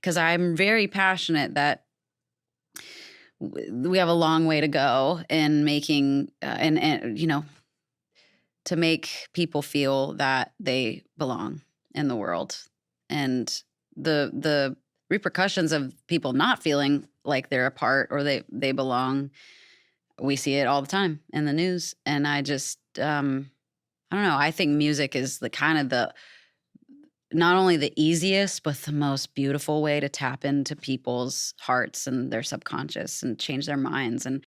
because I'm very passionate that we have a long way to go in making and to make people feel that they belong in the world, and the repercussions of people not feeling like they're a part or they belong, we see it all the time in the news. And I just I don't know, I think music is the kind of the not only the easiest but the most beautiful way to tap into people's hearts and their subconscious and change their minds. And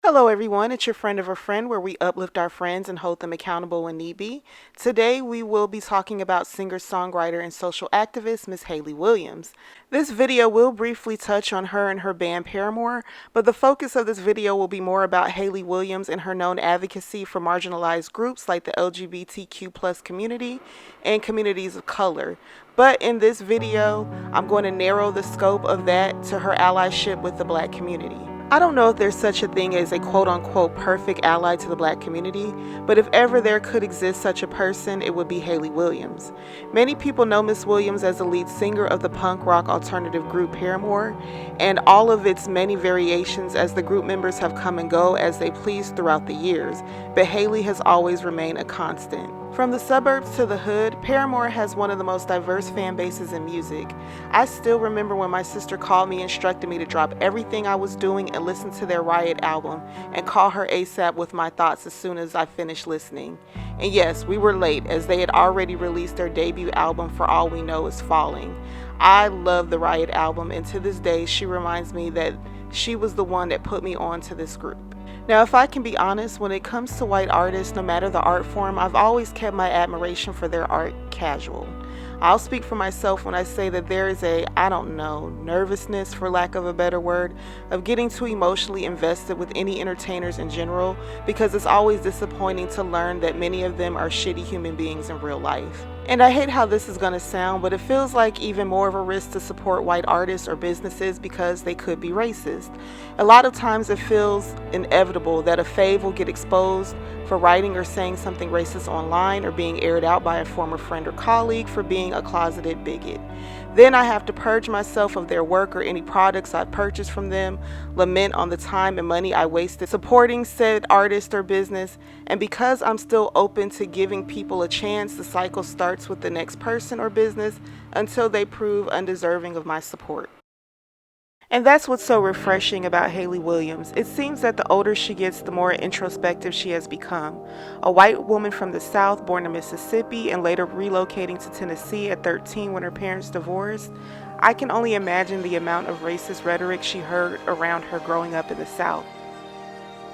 Hello, everyone. It's your friend of a friend where we uplift our friends and hold them accountable when need be. Today, we will be talking about singer, songwriter, and social activist Miss Hayley Williams. This video will briefly touch on her and her band Paramore, but the focus of this video will be more about Hayley Williams and her known advocacy for marginalized groups like the LGBTQ plus community and communities of color. But in this video, I'm going to narrow the scope of that to her allyship with the Black community. I don't know if there's such a thing as a quote-unquote perfect ally to the Black community, but if ever there could exist such a person, it would be Hayley Williams. Many people know Miss Williams as the lead singer of the punk rock alternative group Paramore, and all of its many variations as the group members have come and go as they please throughout the years, but Hayley has always remained a constant. From the suburbs to the hood, Paramore has one of the most diverse fan bases in music. I still remember when my sister called me and instructed me to drop everything I was doing and listen to their Riot album and call her ASAP with my thoughts as soon as I finished listening. And yes, we were late as they had already released their debut album For All We Know Is Falling. I love the Riot album, and to this day she reminds me that she was the one that put me on to this group. Now, if I can be honest, when it comes to white artists, no matter the art form, I've always kept my admiration for their art casual. I'll speak for myself when I say that there is a, I don't know, nervousness, for lack of a better word, of getting too emotionally invested with any entertainers in general, because it's always disappointing to learn that many of them are shitty human beings in real life. And I hate how this is going to sound, but it feels like even more of a risk to support white artists or businesses because they could be racist. A lot of times it feels inevitable that a fave will get exposed for writing or saying something racist online or being aired out by a former friend or colleague for being a closeted bigot. Then I have to purge myself of their work or any products I've purchased from them, lament on the time and money I wasted supporting said artist or business, and because I'm still open to giving people a chance, the cycle starts with the next person or business until they prove undeserving of my support. And that's what's so refreshing about Hayley Williams. It seems that the older she gets, the more introspective she has become. A white woman from the South, born in Mississippi and later relocating to Tennessee at 13 when her parents divorced, I can only imagine the amount of racist rhetoric she heard around her growing up in the South.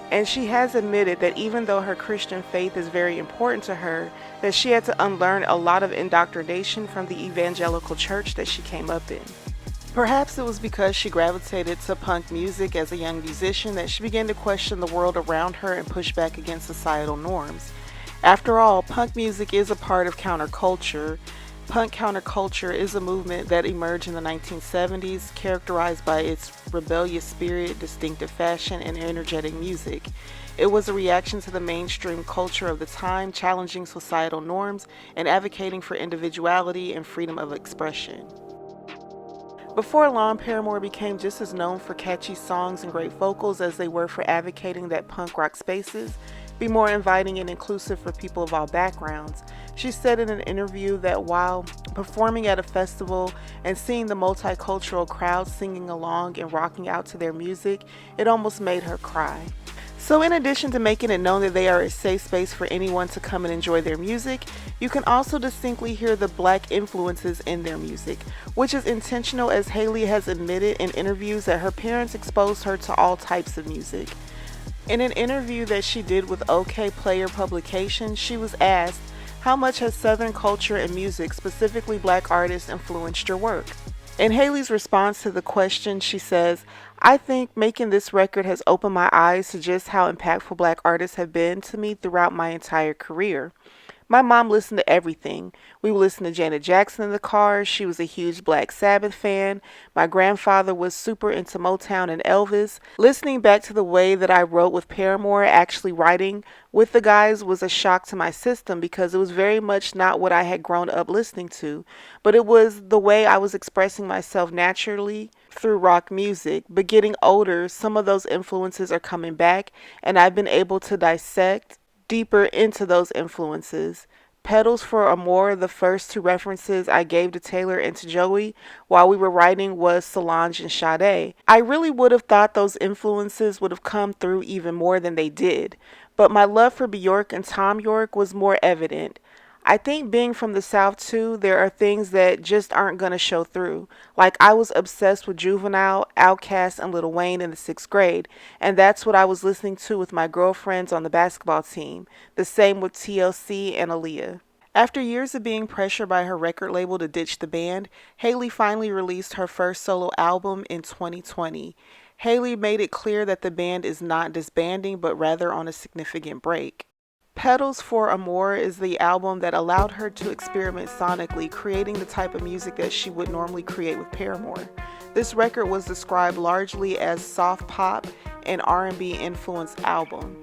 And she has admitted that even though her Christian faith is very important to her, that she had to unlearn a lot of indoctrination from the evangelical church that she came up in. Perhaps it was because she gravitated to punk music as a young musician that she began to question the world around her and push back against societal norms. After all, punk music is a part of counterculture. Punk counterculture is a movement that emerged in the 1970s, characterized by its rebellious spirit, distinctive fashion, and energetic music. It was a reaction to the mainstream culture of the time, challenging societal norms and advocating for individuality and freedom of expression. Before long, Paramore became just as known for catchy songs and great vocals as they were for advocating that punk rock spaces be more inviting and inclusive for people of all backgrounds. She said in an interview that while performing at a festival and seeing the multicultural crowd singing along and rocking out to their music, it almost made her cry. So in addition to making it known that they are a safe space for anyone to come and enjoy their music, you can also distinctly hear the Black influences in their music, which is intentional, as Hayley has admitted in interviews that her parents exposed her to all types of music. In an interview that she did with OK Player publication, she was asked, "How much has Southern culture and music, specifically Black artists, influenced your work?" In Hayley's response to the question, she says, "I think making this record has opened my eyes to just how impactful Black artists have been to me throughout my entire career. My mom listened to everything. We would listen to Janet Jackson in the car. She was a huge Black Sabbath fan. My grandfather was super into Motown and Elvis. Listening back to the way that I wrote with Paramore, actually writing with the guys was a shock to my system because it was very much not what I had grown up listening to, but it was the way I was expressing myself naturally through rock music. But getting older, some of those influences are coming back, and I've been able to dissect deeper into those influences. Petals for Amore, the first two references I gave to Taylor and to Joey while we were writing was Solange and Sade. I really would have thought those influences would have come through even more than they did, but my love for Bjork and Tom York was more evident. I think being from the South too, there are things that just aren't going to show through. Like I was obsessed with Juvenile, Outkast, and Lil Wayne in the 6th grade, and that's what I was listening to with my girlfriends on the basketball team. The same with TLC and Aaliyah. After years of being pressured by her record label to ditch the band, Haley finally released her first solo album in 2020. Haley made it clear that the band is not disbanding, but rather on a significant break. Petals for Amore is the album that allowed her to experiment sonically, creating the type of music that she would normally create with Paramore. This record was described largely as soft pop and R&B influenced album.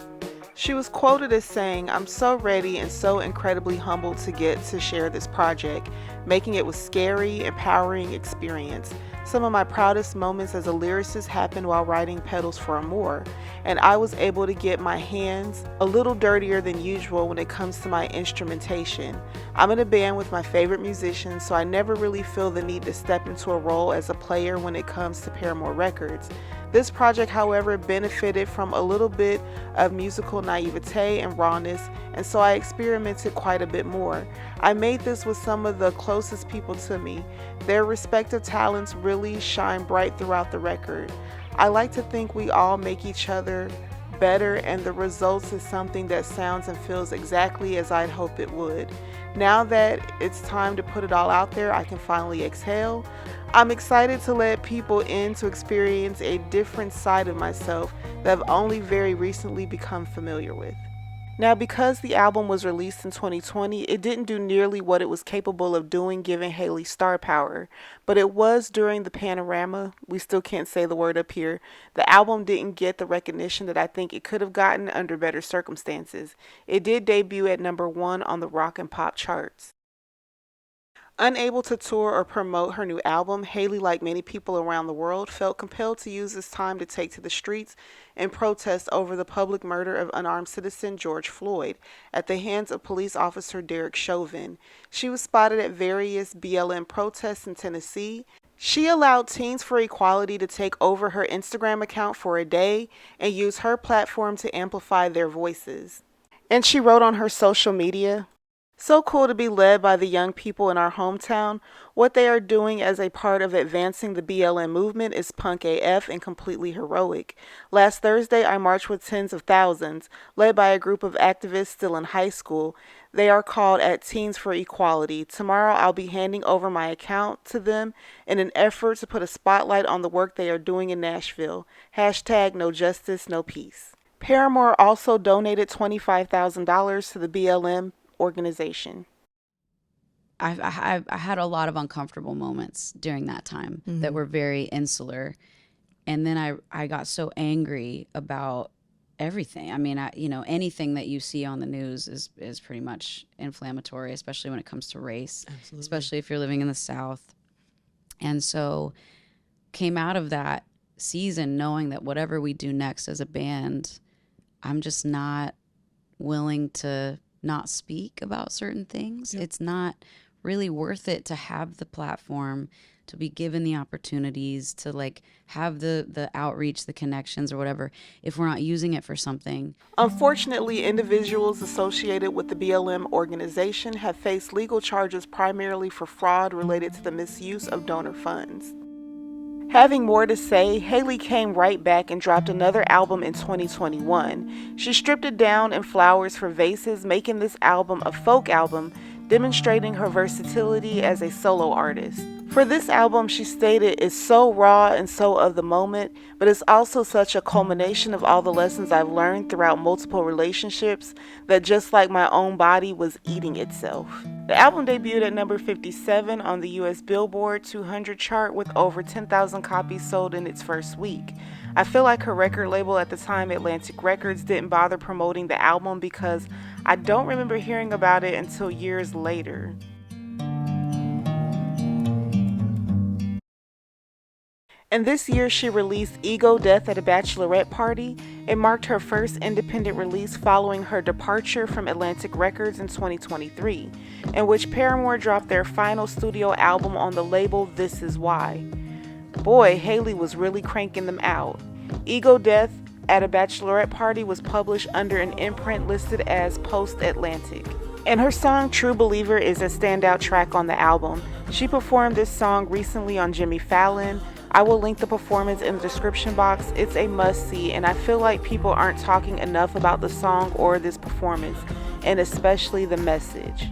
She was quoted as saying, "I'm so ready and so incredibly humbled to get to share this project, making it was scary, empowering experience. Some of my proudest moments as a lyricist happened while writing Petals for Amore, and I was able to get my hands a little dirtier than usual when it comes to my instrumentation. I'm in a band with my favorite musicians, so I never really feel the need to step into a role as a player when it comes to Paramore Records. This project, however, benefited from a little bit of musical naivete and rawness, and so I experimented quite a bit more. I made this with some of the closest people to me. Their respective talents really shine bright throughout the record. I like to think we all make each other better, and the results is something that sounds and feels exactly as I'd hope it would. Now that it's time to put it all out there, I can finally exhale. I'm excited to let people in to experience a different side of myself that I've only very recently become familiar with." Now, because the album was released in 2020, it didn't do nearly what it was capable of doing given Haley's star power, but it was during the panorama, we still can't say the word up here, the album didn't get the recognition that I think it could have gotten under better circumstances. It did debut at #1 on the rock and pop charts. Unable to tour or promote her new album, Haley, like many people around the world, felt compelled to use this time to take to the streets and protest over the public murder of unarmed citizen George Floyd at the hands of police officer Derek Chauvin. She was spotted at various BLM protests in Tennessee. She allowed Teens for Equality to take over her Instagram account for a day and use her platform to amplify their voices. And she wrote on her social media, "So cool to be led by the young people in our hometown. What they are doing as a part of advancing the BLM movement is punk AF and completely heroic. Last Thursday, I marched with tens of thousands, led by a group of activists still in high school. They are called at Teens for Equality. Tomorrow, I'll be handing over my account to them in an effort to put a spotlight on the work they are doing in Nashville. Hashtag no justice, no peace." Paramore also donated $25,000 to the BLM organization. I had a lot of uncomfortable moments during that time that were very insular, and then I got so angry about everything. I mean, anything that you see on the news is pretty much inflammatory, especially when it comes to race. Absolutely. Especially if you're living in the South. And so came out of that season knowing that whatever we do next as a band, I'm just not willing to not speak about certain things. It's not really worth it to have the platform, to be given the opportunities, to like have the outreach, the connections or whatever, if we're not using it for something. Unfortunately, individuals associated with the BLM organization have faced legal charges primarily for fraud related to the misuse of donor funds. Having more to say, Haley came right back and dropped another album in 2021. She stripped it down in flowers for vases, making this album a folk album, demonstrating her versatility as a solo artist. For this album, she stated, it's so raw and so of the moment, but it's also such a culmination of all the lessons I've learned throughout multiple relationships that just like my own body was eating itself. The album debuted at number 57 on the US Billboard 200 chart with over 10,000 copies sold in its first week. I feel like her record label at the time, Atlantic Records, didn't bother promoting the album because I don't remember hearing about it until years later. And this year she released Ego Death at a Bachelorette Party. It marked her first independent release following her departure from Atlantic Records in 2023, in which Paramore dropped their final studio album on the label This Is Why. Boy, Hailey was really cranking them out. Ego Death at a Bachelorette Party was published under an imprint listed as Post-Atlantic. And her song True Believer is a standout track on the album. She performed this song recently on Jimmy Fallon. I will link the performance in the description box. It's a must-see, and I feel like people aren't talking enough about the song or this performance, and especially the message.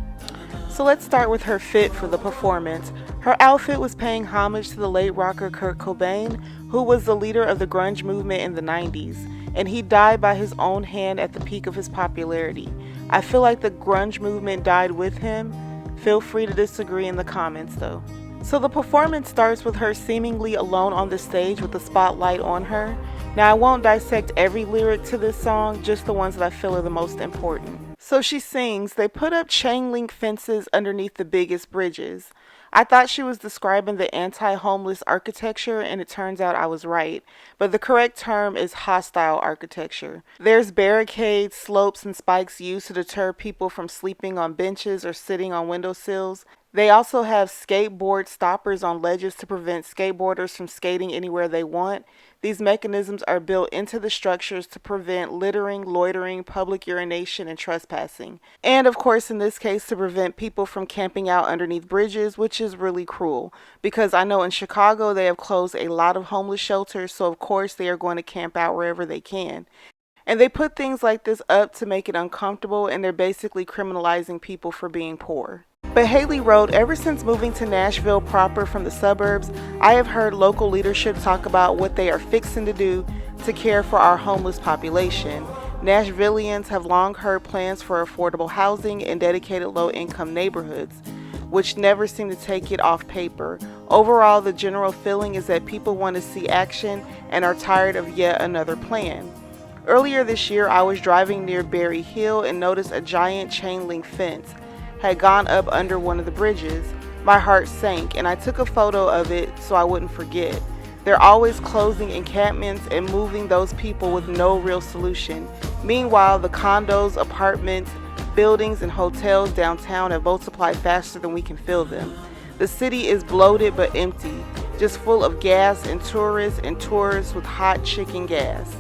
So let's start with her fit for the performance. Her outfit was paying homage to the late rocker Kurt Cobain, who was the leader of the grunge movement in the 90s, and he died by his own hand at the peak of his popularity. I feel like the grunge movement died with him. Feel free to disagree in the comments though. So the performance starts with her seemingly alone on the stage with the spotlight on her. Now I won't dissect every lyric to this song, just the ones that I feel are the most important. So she sings, "They put up chain link fences underneath the biggest bridges." I thought she was describing the anti-homeless architecture, and it turns out I was right. But the correct term is hostile architecture. There's barricades, slopes, and spikes used to deter people from sleeping on benches or sitting on windowsills. They also have skateboard stoppers on ledges to prevent skateboarders from skating anywhere they want. These mechanisms are built into the structures to prevent littering, loitering, public urination, and trespassing. And of course, in this case, to prevent people from camping out underneath bridges, which is really cruel. Because I know in Chicago, they have closed a lot of homeless shelters, so of course they are going to camp out wherever they can. And they put things like this up to make it uncomfortable, and they're basically criminalizing people for being poor. But Hailey wrote, "Ever since moving to Nashville proper from the suburbs, I have heard local leadership talk about what they are fixing to do to care for our homeless population. Nashvillians have long heard plans for affordable housing and dedicated low-income neighborhoods, which never seem to take it off paper. Overall, the general feeling is that people want to see action and are tired of yet another plan. Earlier this year, I was driving near Berry Hill and noticed a giant chain link fence had gone up under one of the bridges. My heart sank, and I took a photo of it so I wouldn't forget. They're always closing encampments and moving those people with no real solution. Meanwhile, the condos, apartments, buildings, and hotels downtown have multiplied faster than we can fill them. The city is bloated but empty, just full of gas and tourists with hot chicken gas.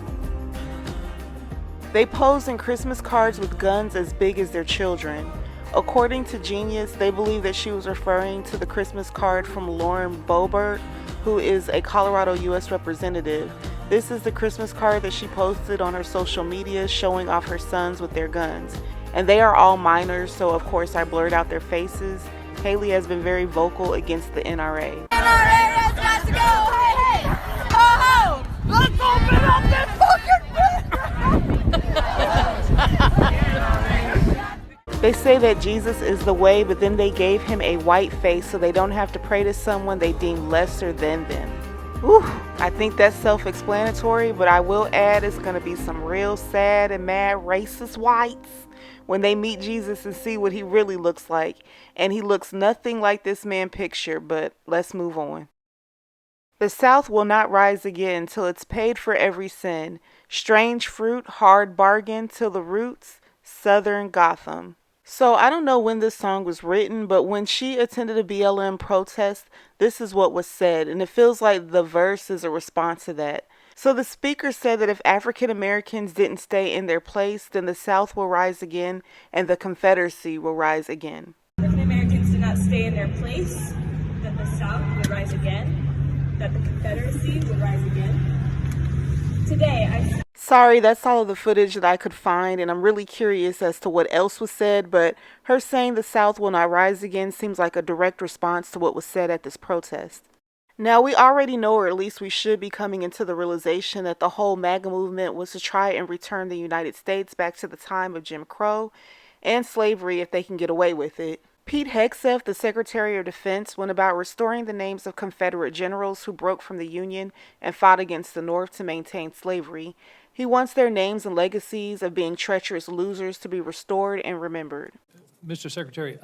They pose in Christmas cards with guns as big as their children." According to Genius, they believe that she was referring to the Christmas card from Lauren Boebert, who is a Colorado U.S. representative. This is the Christmas card that she posted on her social media showing off her sons with their guns. And they are all minors, so of course I blurred out their faces. Hailey has been very vocal against the NRA. NRA has got to go! Hey, hey! Ho, ho! Let's open up this fucking They say that Jesus is the way, but then they gave him a white face so they don't have to pray to someone they deem lesser than them. Whew, I think that's self-explanatory, but I will add it's going to be some real sad and mad racist whites when they meet Jesus and see what he really looks like. And he looks nothing like this man picture, but let's move on. The South will not rise again till it's paid for every sin. Strange fruit, hard bargain till the roots, Southern Gotham. So I don't know when this song was written, but when she attended a BLM protest, this is what was said, and it feels like the verse is a response to that. So the speaker said that if African Americans didn't stay in their place, then the South will rise again and the Confederacy will rise again. African Americans did not stay in their place, that the South would rise again, that the Confederacy would rise again. Today, Sorry, that's all of the footage that I could find, and I'm really curious as to what else was said, but her saying the South will not rise again seems like a direct response to what was said at this protest. Now, we already know, or at least we should be coming into the realization that the whole MAGA movement was to try and return the United States back to the time of Jim Crow and slavery if they can get away with it. Pete Hegseth, the Secretary of Defense, went about restoring the names of Confederate generals who broke from the Union and fought against the North to maintain slavery. He wants their names and legacies of being treacherous losers to be restored and remembered. Mr. Secretary,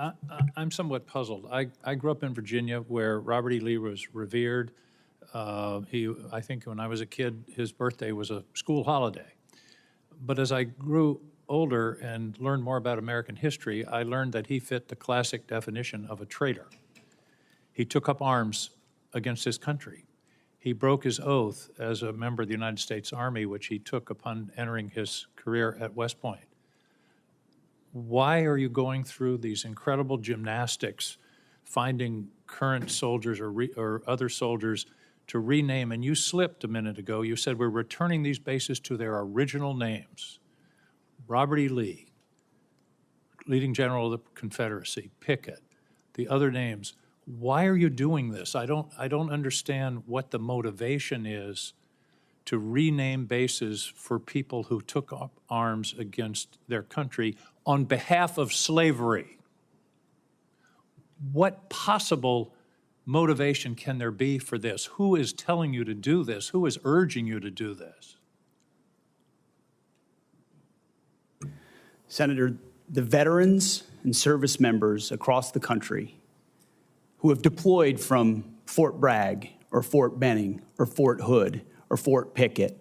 I'm somewhat puzzled. I grew up in Virginia where Robert E. Lee was revered. I think when I was a kid, his birthday was a school holiday. But as I grew older and learned more about American history, I learned that he fit the classic definition of a traitor. He took up arms against his country. He broke his oath as a member of the United States Army, which he took upon entering his career at West Point. Why are you going through these incredible gymnastics, finding current soldiers or other soldiers to rename? And you slipped a minute ago. You said we're returning these bases to their original names. Robert E. Lee, leading general of the Confederacy, Pickett, the other names. Why are you doing this? I don't understand what the motivation is to rename bases for people who took up arms against their country on behalf of slavery. What possible motivation can there be for this? Who is telling you to do this? Who is urging you to do this? Senator, the veterans and service members across the country who have deployed from Fort Bragg or Fort Benning or Fort Hood or Fort Pickett,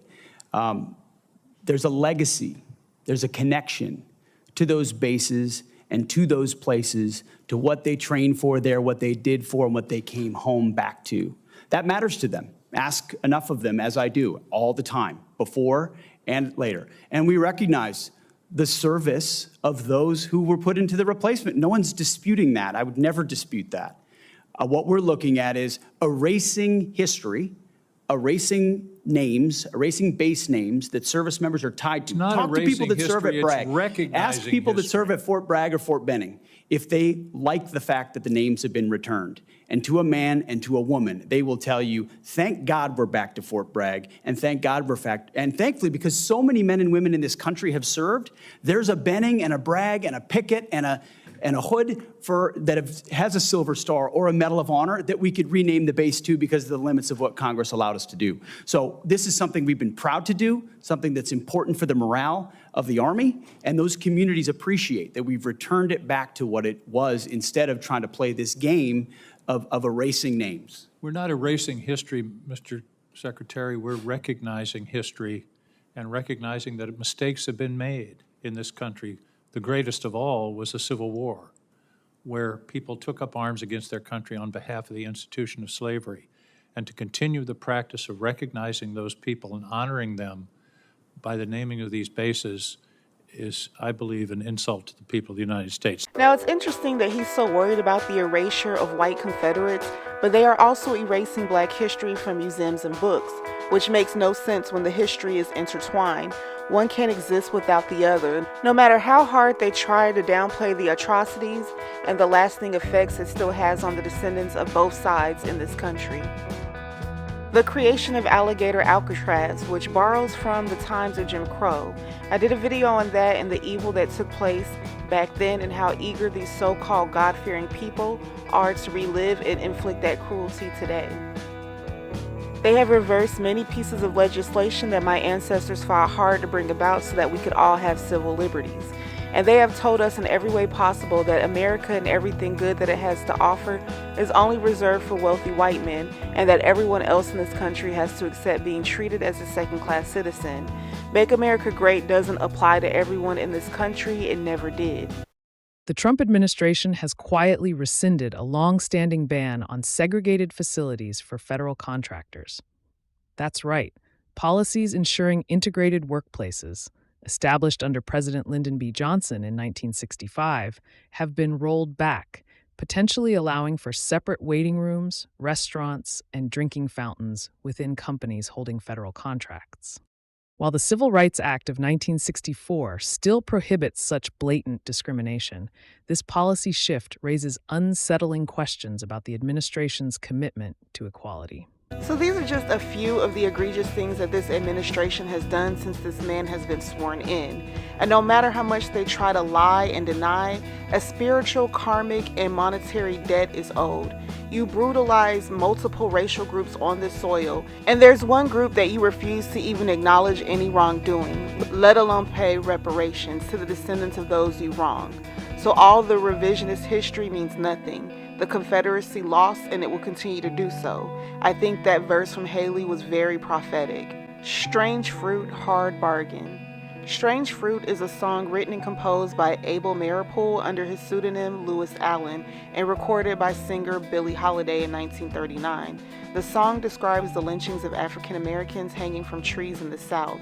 there's a legacy, there's a connection to those bases and to those places, to what they trained for there, what they did for, and what they came home back to. That matters to them. Ask enough of them, as I do, all the time, before and later. And we recognize the service of those who were put into the replacement. No one's disputing that. I would never dispute that. What we're looking at is erasing history, erasing names, erasing base names that service members are tied to. Talk to people that serve at Bragg. Ask people that serve at Fort Bragg or Fort Benning if they like the fact that the names have been returned. And to a man and to a woman, they will tell you, thank God we're back to Fort Bragg, and thank God we're back. And thankfully, because so many men and women in this country have served, there's a Benning and a Bragg and a Pickett and a Hood has a Silver Star or a Medal of Honor that we could rename the base to because of the limits of what Congress allowed us to do. So this is something we've been proud to do, something that's important for the morale of the Army, and those communities appreciate that we've returned it back to what it was instead of trying to play this game of erasing names. We're not erasing history, Mr. Secretary. We're recognizing history and recognizing that mistakes have been made in this country. The greatest of all was the Civil War, where people took up arms against their country on behalf of the institution of slavery. And to continue the practice of recognizing those people and honoring them by the naming of these bases is, I believe, an insult to the people of the United States. Now, it's interesting that he's so worried about the erasure of white Confederates, but they are also erasing Black history from museums and books, which makes no sense when the history is intertwined. One can't exist without the other. No matter how hard they try to downplay the atrocities and the lasting effects it still has on the descendants of both sides in this country. The creation of Alligator Alcatraz, which borrows from the times of Jim Crow. I did a video on that and the evil that took place back then and how eager these so-called God-fearing people are to relive and inflict that cruelty today. They have reversed many pieces of legislation that my ancestors fought hard to bring about so that we could all have civil liberties. And they have told us in every way possible that America and everything good that it has to offer is only reserved for wealthy white men, and that everyone else in this country has to accept being treated as a second-class citizen. Make America Great doesn't apply to everyone in this country. It never did. The Trump administration has quietly rescinded a long-standing ban on segregated facilities for federal contractors. That's right, policies ensuring integrated workplaces, established under President Lyndon B. Johnson in 1965, have been rolled back, potentially allowing for separate waiting rooms, restaurants, and drinking fountains within companies holding federal contracts. While the Civil Rights Act of 1964 still prohibits such blatant discrimination, this policy shift raises unsettling questions about the administration's commitment to equality. So these are just a few of the egregious things that this administration has done since this man has been sworn in. And no matter how much they try to lie and deny, a spiritual, karmic, and monetary debt is owed. You brutalize multiple racial groups on this soil, and there's one group that you refuse to even acknowledge any wrongdoing, let alone pay reparations to the descendants of those you wronged. So all the revisionist history means nothing. The Confederacy lost, and it will continue to do so. I think that verse from Haley was very prophetic. Strange Fruit, Hard Bargain. Strange Fruit is a song written and composed by Abel Maripool under his pseudonym Lewis Allen and recorded by singer Billie Holiday in 1939. The song describes the lynchings of African Americans hanging from trees in the South.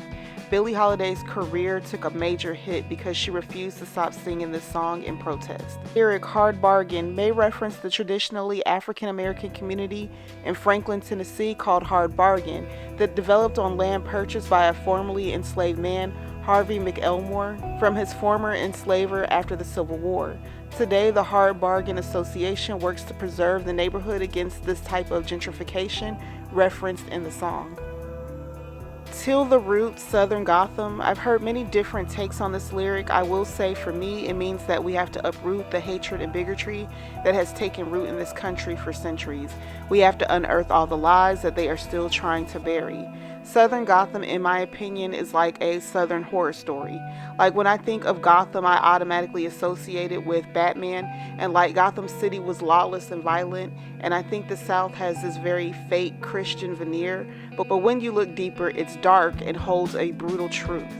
Billie Holiday's career took a major hit because she refused to stop singing this song in protest. The lyric Hard Bargain may reference the traditionally African American community in Franklin, Tennessee called Hard Bargain that developed on land purchased by a formerly enslaved man, Harvey McElmore, from his former enslaver after the Civil War. Today, the Hard Bargain Association works to preserve the neighborhood against this type of gentrification referenced in the song. Till the Root, Southern Gotham. I've heard many different takes on this lyric. I will say for me, it means that we have to uproot the hatred and bigotry that has taken root in this country for centuries. We have to unearth all the lies that they are still trying to bury. Southern Gotham, in my opinion, is like a Southern horror story. Like when I think of Gotham, I automatically associate it with Batman, and like Gotham City was lawless and violent, and I think the South has this very fake Christian veneer, but when you look deeper, it's dark and holds a brutal truth.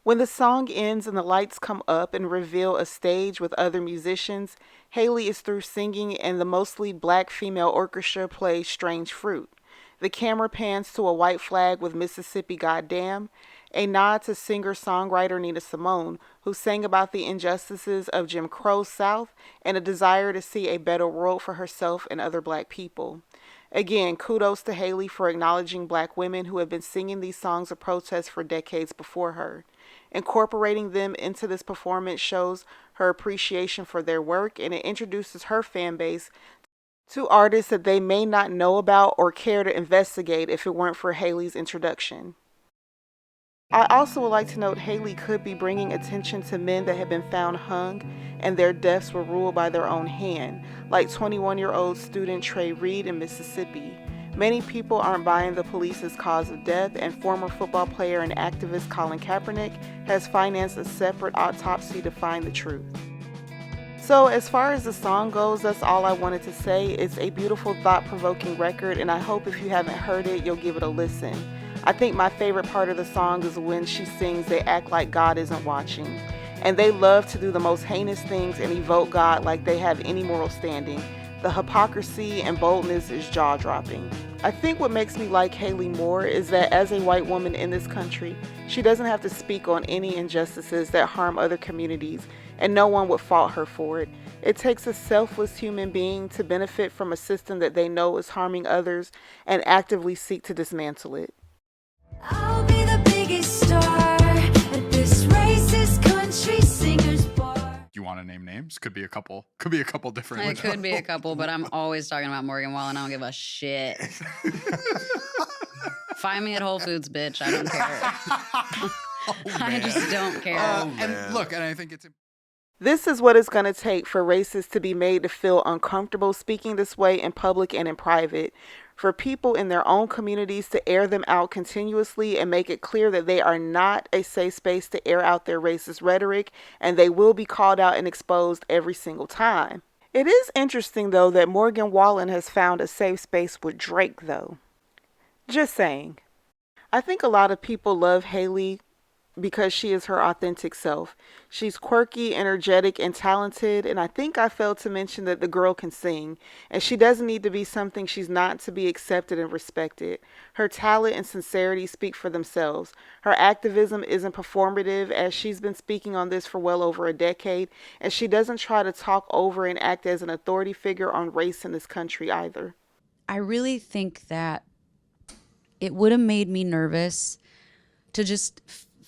When the song ends and the lights come up and reveal a stage with other musicians, Haley is through singing and the mostly black female orchestra plays Strange Fruit. The camera pans to a white flag with Mississippi Goddamn, a nod to singer-songwriter Nina Simone, who sang about the injustices of Jim Crow's South and a desire to see a better world for herself and other black people. Again, kudos to Haley for acknowledging black women who have been singing these songs of protest for decades before her. Incorporating them into this performance shows her appreciation for their work, and it introduces her fan base to artists that they may not know about or care to investigate if it weren't for Haley's introduction. I also would like to note Haley could be bringing attention to men that have been found hung and their deaths were ruled by their own hand, like 21-year-old student Trey Reed in Mississippi. Many people aren't buying the police's cause of death, and former football player and activist Colin Kaepernick has financed a separate autopsy to find the truth. So as far as the song goes, that's all I wanted to say. It's a beautiful, thought-provoking record, and I hope if you haven't heard it, you'll give it a listen. I think my favorite part of the song is when she sings They Act Like God Isn't Watching. And they love to do the most heinous things and evoke God like they have any moral standing. The hypocrisy and boldness is jaw-dropping. I think what makes me like Haley more is that as a white woman in this country, she doesn't have to speak on any injustices that harm other communities, and no one would fault her for it. It takes a selfless human being to benefit from a system that they know is harming others and actively seek to dismantle it. I'll be the biggest star at this racist country singers bar. You want to name names? Could be a couple different. It could be a couple, but I'm always talking about Morgan Wallen. I don't give a shit. Find me at Whole Foods, bitch. I don't care. I just don't care. And look, and I think it's. This is what it's going to take for racists to be made to feel uncomfortable speaking this way in public and in private, for people in their own communities to air them out continuously and make it clear that they are not a safe space to air out their racist rhetoric, and they will be called out and exposed every single time. It is interesting, though, that Morgan Wallen has found a safe space with Drake, though. Just saying. I think a lot of people love Haley because she is her authentic self. She's quirky, energetic, and talented, and I think I failed to mention that the girl can sing, and she doesn't need to be something she's not to be accepted and respected. Her talent and sincerity speak for themselves. Her activism isn't performative, as she's been speaking on this for well over a decade, and she doesn't try to talk over and act as an authority figure on race in this country either. I really think that it would have made me nervous to just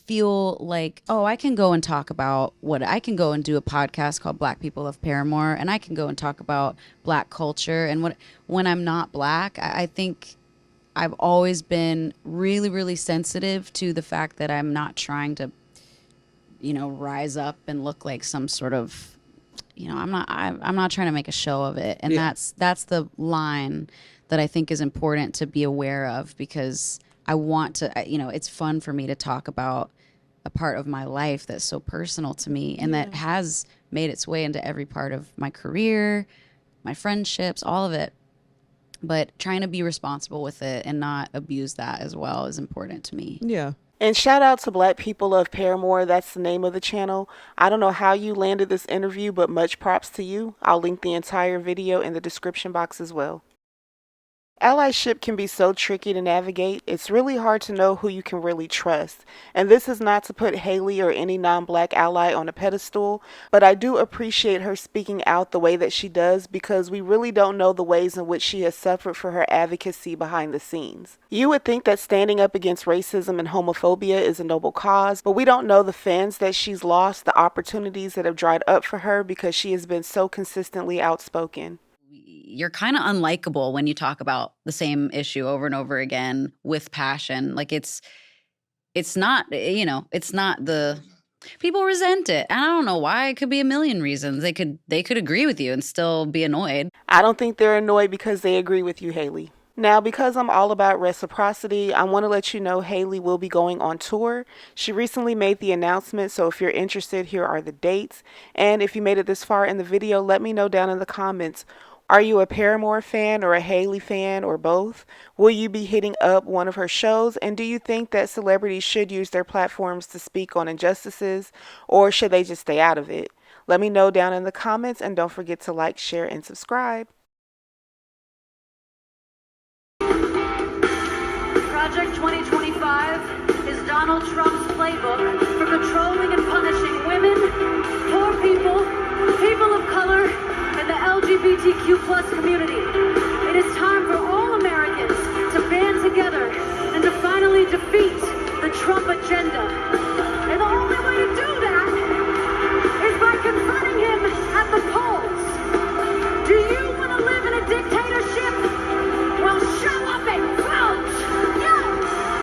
feel like, oh, I can go and talk about I can go and do a podcast called Black People of Paramore, and I can go and talk about Black culture. And when I'm not Black, I think I've always been really, really sensitive to the fact that I'm not trying to, rise up and look like some sort of, I'm not trying to make a show of it. And that's the line that I think is important to be aware of, because I want to, it's fun for me to talk about a part of my life that's so personal to me and that has made its way into every part of my career, my friendships, all of it. But trying to be responsible with it and not abuse that as well is important to me. Yeah. And shout out to Black People of Paramore. That's the name of the channel. I don't know how you landed this interview, but much props to you. I'll link the entire video in the description box as well. Allyship can be so tricky to navigate. It's really hard to know who you can really trust. And this is not to put Haley or any non-Black ally on a pedestal, but I do appreciate her speaking out the way that she does, because we really don't know the ways in which she has suffered for her advocacy behind the scenes. You would think that standing up against racism and homophobia is a noble cause, but we don't know the fans that she's lost, the opportunities that have dried up for her because she has been so consistently outspoken. You're kind of unlikable when you talk about the same issue over and over again with passion. Like it's not, it's not people resent it. And I don't know why. It could be a million reasons. They could agree with you and still be annoyed. I don't think they're annoyed because they agree with you, Haley. Now, because I'm all about reciprocity, I want to let you know Haley will be going on tour. She recently made the announcement, so if you're interested, here are the dates. And if you made it this far in the video, let me know down in the comments. Are you a Paramore fan or a Haley fan or both? Will you be hitting up one of her shows? And do you think that celebrities should use their platforms to speak on injustices, or should they just stay out of it? Let me know down in the comments, and don't forget to like, share, and subscribe. Project 2025 is Donald Trump's playbook for controlling and punishing women, poor people, people of color, and the LGBTQ+ community. It is time for